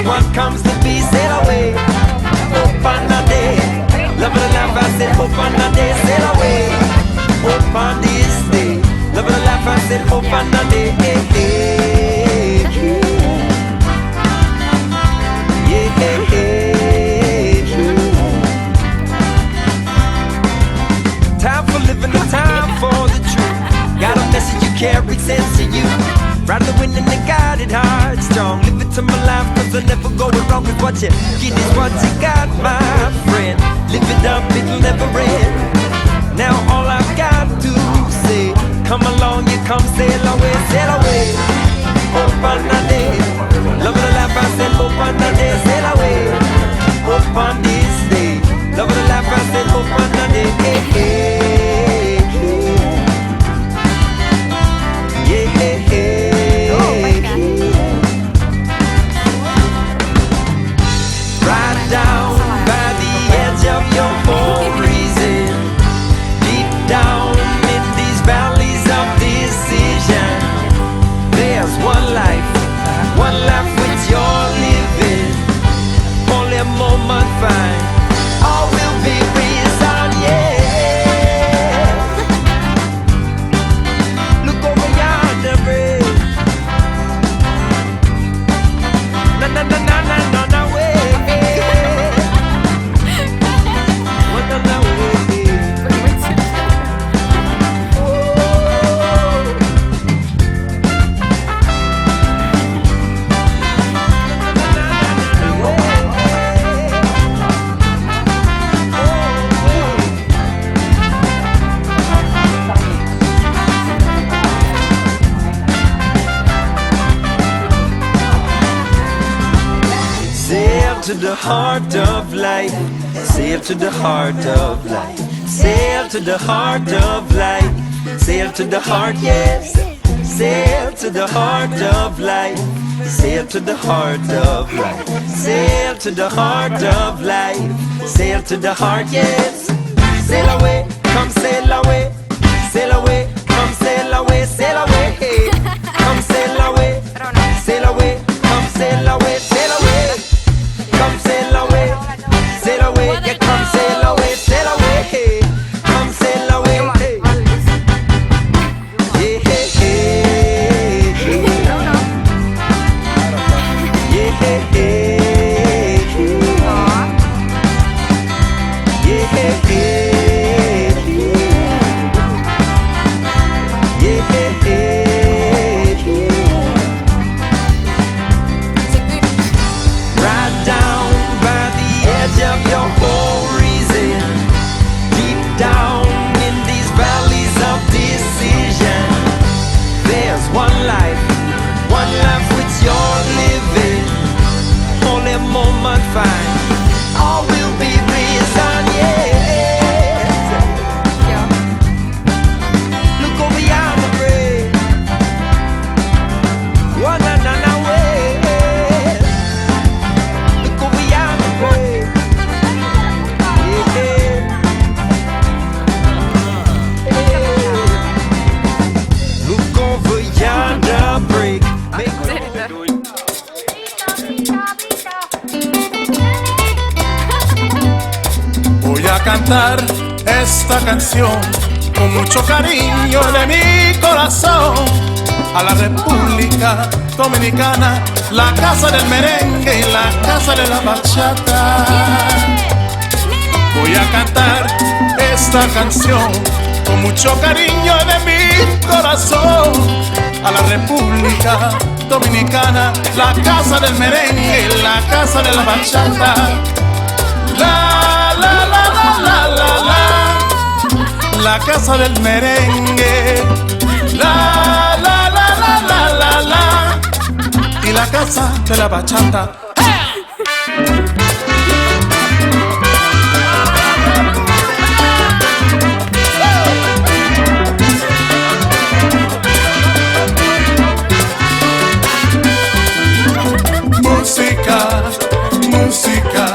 what comes to be, sail away. Hope on a day, love of the life, I said hope on a day, sail away. Hope on this day, love of the life, I said hope on a day. Time for living, the time for the truth. Got a message you carry, sense to you. Ride the wind and the guided heart strong. Live it to my life, cause I never go wrong. Cause what you get is what you got, my friend. Live it up, it'll never end. Now all I've got to say, come along, you come sail away, sail away. Hope on a day, love of the life, I said hope on a day, sail away. Hope on this day, love of the life, I said hope on a day. Right down by the edge of your horizon, deep down in these valleys of decision, there's one life which you're living. Only a moment fine, all will be reason, yeah. Look over yonder bridge. Na na na na na na na way. Sail to the heart of life, sail to the heart of life, sail to the heart of life, sail to the heart, yes. Sail to the heart of life, sail to the heart of life, sail to the heart of life, sail to the heart, yes. Sail away, come sail away, sail away, come sail away, sail away, hey. Come sail away, sail away, come sail away, sail away. Come sail away, yeah, come sail away, hey. Come sail away, hey. Yeah, hey, hey, hey. Yeah, hey, hey, hey. Yeah, hey, hey, hey. Yeah, hey, hey, hey. Right down by the edge of your horizon, deep down in these valleys of decision, there's one life which you're living. Only a moment fine, all will be reason, yes. Look over yonder bridge, one na way. Look over yonder bridge, yeah. Look over yonder break. Voy a cantar esta canción con mucho cariño de mi corazón a la República Dominicana, la casa del merengue y la casa de la bachata. Voy a cantar esta canción con mucho cariño de mi corazón a la República Dominicana, la casa del merengue y la casa de la bachata. La la la la la la la, la casa del merengue. La la la la la la la, y la casa de la bachata. Música, música.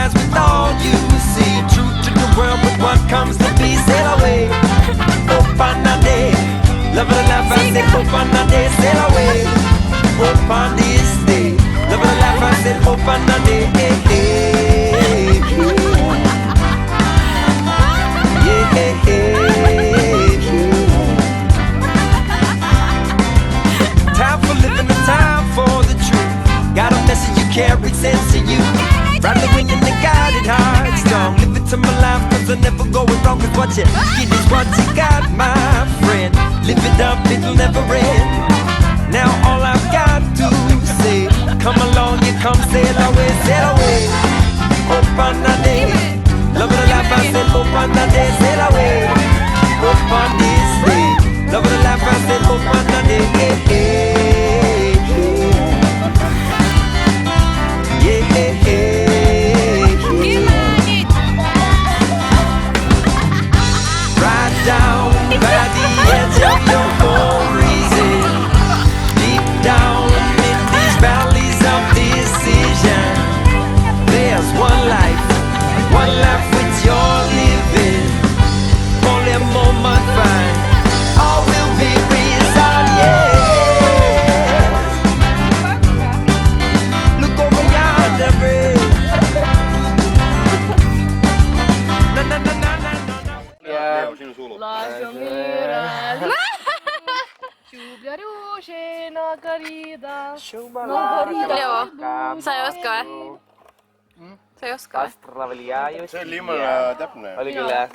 eyes with all you see. True to the world, but what comes to be, sail away. Hope on a day, love of the life, I said hope on a day, sail away. Hope on this day, love of the life, I said hope on a day. Time for living and time for the truth. Got a message you carry, sense to you. Ride the wind and the guided heart strong. Live it to my life, cause I never go wrong. Cause what you get is what you got, my friend. Live it up, it'll never end. Now all I've got to say, come along, you come sail away, sail away. Hope on a day, love of the life, I said hope on a day, sail away. Hope on this day, love of the life, I said hope on a day. Right down by the edge of your horizon, deep down in these valleys of decision, there's one life which you're living. Only a moment fine, all will be resolved, yeah. Look over yonder bridge. Na na na na na na. Lasciami mirare. Ciubia rušena garida. Joo. Sai oska vai? Sai oska vai? Astraveliaa just. Se on liian täpne. Oli kyllä.